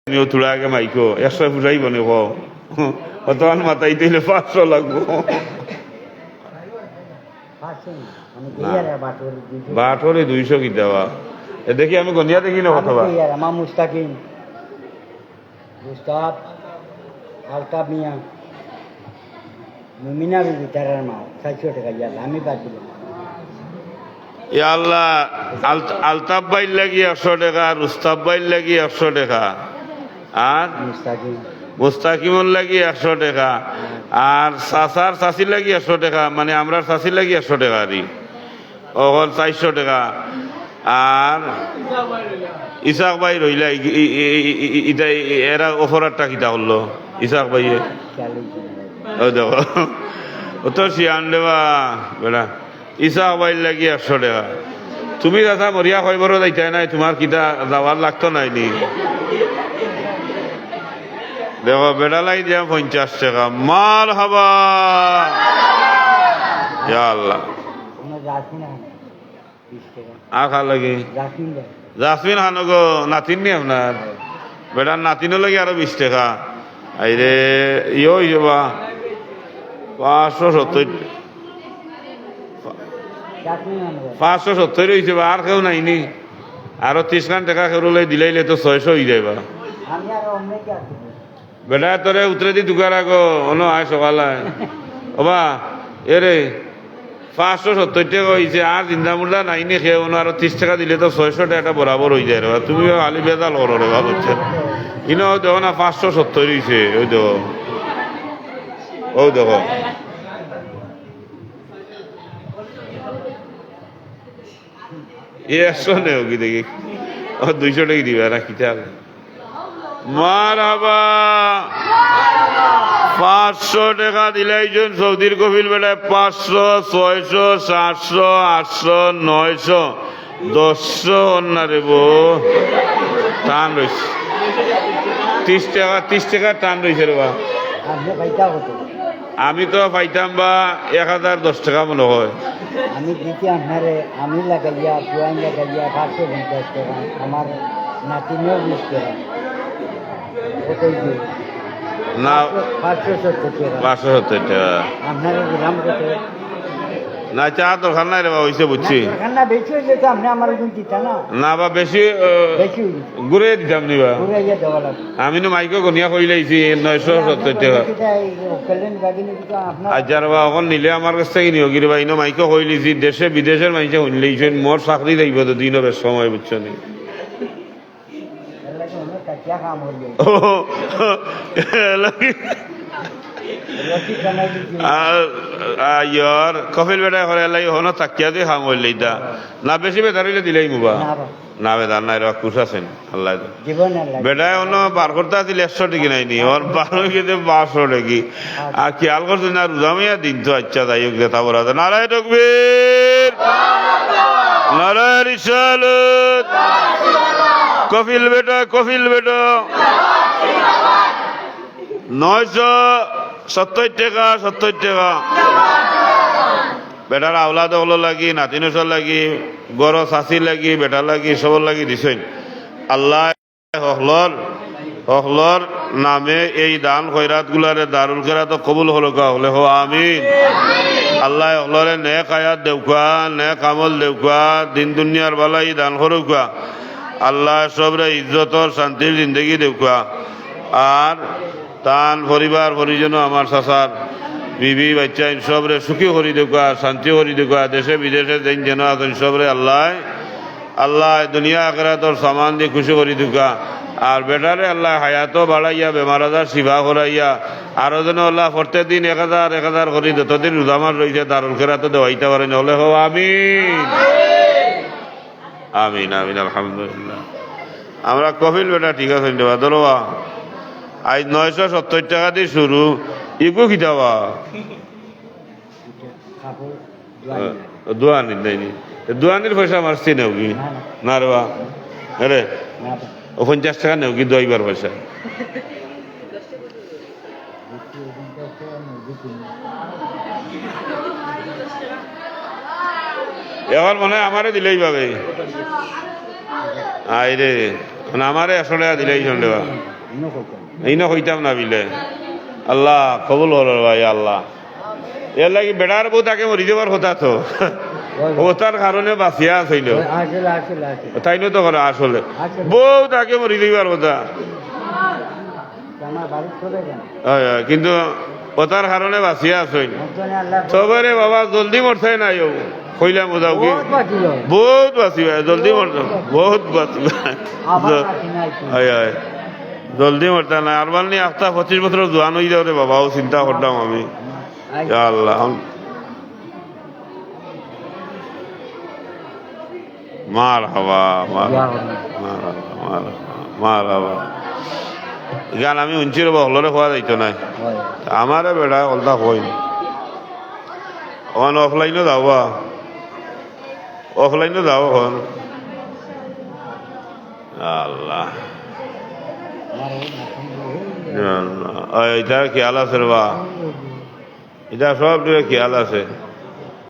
আমিও তোরা আগে মাইকো 100 ফুটাই বনে কতক্ষণ মাথায় দিলে 500 লাগবো বাটরে 200 কি দেওয়া দেখি আমি গনিয়া দেখি না কত আমার মুস্তাকিম মুস্তাফ আলতাফ মিয়া মুমিনা বিবি তারার মা 400 টাকা ইয়ার আমি পাচ্ছিলাম ইয়া আল্লাহ আলতাফ ভাইর লাগি 100 টাকা রুস্তাফ ভাইর লাগি 100 টাকা আর মুস্তাকিমুল লাগি 100 টাকা আর চাচার চাচির লাগি 100 টাকা মানে আমরা চাচির লাগি 100 টাকা আরি ওহল 400 টাকা আর ইসাক ভাই রইলা এরা অফারটা কিতা করলো ইসাক ভাইয়ে ও দেখো ও তো শিয়ান দেবা বেড়া ইসাক ভাইর লাগি 100 টাকা তুমি দাদা মরিয়া কয়বার যাইতে নাই তোমার কিতা যাওয়ার লাগতো নাই নি দেখো বেড়ালাই দিয়া 50 টাকা মার হাবা ইয়া আল্লাহ আখা লাগে জাসমিন খানো গো নাতিন নি আপনার বেটার নাতিনও লাগে আরো 20 টাকা আইরে ইয়ে হইবা 570 হয়েছে আর কেউ নাইনি আরো 30 খান টাকা কেউ দিলাইলে তো 600 হয়ে যাইবা বেটা তোরে উতরে দি দুকার আগো অন আয় সকালে ওবা এরে 570 টাকা হয়েছে আর জিন্দা মুর্দা নাইনি খেয়ে আরো 30 টাকা দিলে তো 600 টাকা বরাবর হয়ে যায় রে তুমি আলি বেজাল করো রে ভালো হচ্ছে ইনো দেখো না 570 হয়েছে ওই দেখো এ 100 নেও কি দেখি 200 টাকা দিবে না কিতা মারহাবা 500 টাকা দিলাইছেন সৌদির কফিল বেলায় 500 600 700 800 900 1000 অন্যারে বো টান রয়েছে 30 টাকা টান রয়েছে রে বা আমি তো পাইতাম বা 1010 টাকা মনে হয় আমি দিতে আপনারে আমি লাগাইয়া পুয়ান লাগাইয়া 550 টাকা আমার নাতিনিও 20 টাকা না 570 টাকা আপনারা দিলাম কত না চা দরকার নাই রে বা হইছে বুঝছি না বেশি হয়ে যেত আপনি আমার একজন দিতা না বা বেশি ঘুরে দিতাম নি বা আমি তো মাইকে গনিয়া কই লাইছি 970 টাকা আজার বা এখন নিলে আমার কাছ থেকে নিও গিরে ভাই মাইকে কই লিছি দেশে বিদেশের মাইকে হইন লাইছেন মোর চাকরি যাইব তো দিনের সময় বুঝছো নি কফিল বেটা করে হনো তাকিয়া দিয়ে খাম হইলে না বেশি বেতার হইলে দিলেই মুবা না বেদার নাই রা কুশ আছেন আল্লাহ বেটায় অন্য বার করতে আসলে 100 টাকা নাইনি ওর বার হয়ে গেছে 1200 টাকি আর খেয়াল করছেন না রুজামিয়া দিন তো আচ্ছা যাই হোক যেটা বলা নারায় তকবীর নারায় রিসালাত কফিল বেটা 970 টাকা 70 টাকা বেটার আওলাদ হলো লাগি নাতিনসর লাগি গড় চাষি লাগি বেটার লাগি সবর লাগি দিছেন আল্লাহ হকলর নামে এই দান খয়রাত গুলারে দারুল খেরাত কবুল হলো কা হলে হো আমিন আল্লাহ হকলরে নেক আয়াত দেউকা নেক আমল দেউকা দিন দুনিয়ার বালাই দান করুকা আল্লাহ সবরে ইজ্জতর শান্তির জিন্দগি দেউকা আর তান পরিবার পরিজন আমার চাচার বিবি বাচ্চা সবরে সুখী করি দেখা শান্তি করি দেখা দেশে বিদেশে যেন আছেন সবরে আল্লাহ দুনিয়া আখিরাতর সামান দিয়ে খুশি করি দেখা আর বেটারে আল্লাহ হায়াতও বাড়াইয়া বেমার আজার শিবা করাইয়া আরো যেন আল্লাহ প্রত্যেক দিন 1000 করি যতদিন রোজামার রয়েছে দারুল খেরাতে দেওয়াইতে পারেন হলে হো আমিন আমিন আমিন আলহামদুলিল্লাহ আমরা কফিল বেটা ঠিক আছে দেবা ধরবা আজ 970 টাকা দিয়ে শুরু ইগো খিটাবা দোয়ানির দেয়নি দোয়ানির পয়সা মারছি নেও কি না রে বা রে 50 টাকা নেও কি দইবার পয়সা এখন মনে হয় আমারে দিলেই পাবে আই রে আমারে 100 টাকা দিলেই শুনলে ইনো কইতাম এই না হইতাম না বিলে আল্লাহ কবুল হল ভাই আল্লাহ এর লাগি বেড়ার বউ তাকে মরি দেবার কথা তো ও তার কারণে বাঁচিয়া আছিল আসলে আসলে আসলে তাই তো করে আসলে আসলে। বউ তাকে মরি দিবার কথা আমার বাড়ি চলে যান হয়, হয়, কিন্তু ও তার কারণে বাঁচিয়া আছিল একজনে আল্লাহ সবারে বাবা জলদি মরছে নাই ও কইলাম বোঝাও কি বহুত বাঁচিল বহুত বাঁচিবা জলদি মরত বহুত বাঁচিবা আবার বাঁচি নাই তো। হয় হয় জলদি মরতা না আর মানে 25 বছর জোয়ান হয়ে যাও রে বাবা ও চিন্তা করতাম আমি আই- ইয়া আল্লাহ মার হাওয়া মার ইয়া হাওয়া, আল্লাহ। মার হাওয়া, মার হাওয়া, মার হাওয়া। গান আমি শুনছি রে হলরে খোয়া যাইতো নাই হয়। আমারে বেড়া অলতা কই ওখানে অফলাইনও যাওয়া অফলাইনও যাও এখন আল্লাহ আমার ওই নাতি ইয়া আল্লাহ। এটা খেয়াল আছে রে বা এটা সব দিকে খেয়াল আছে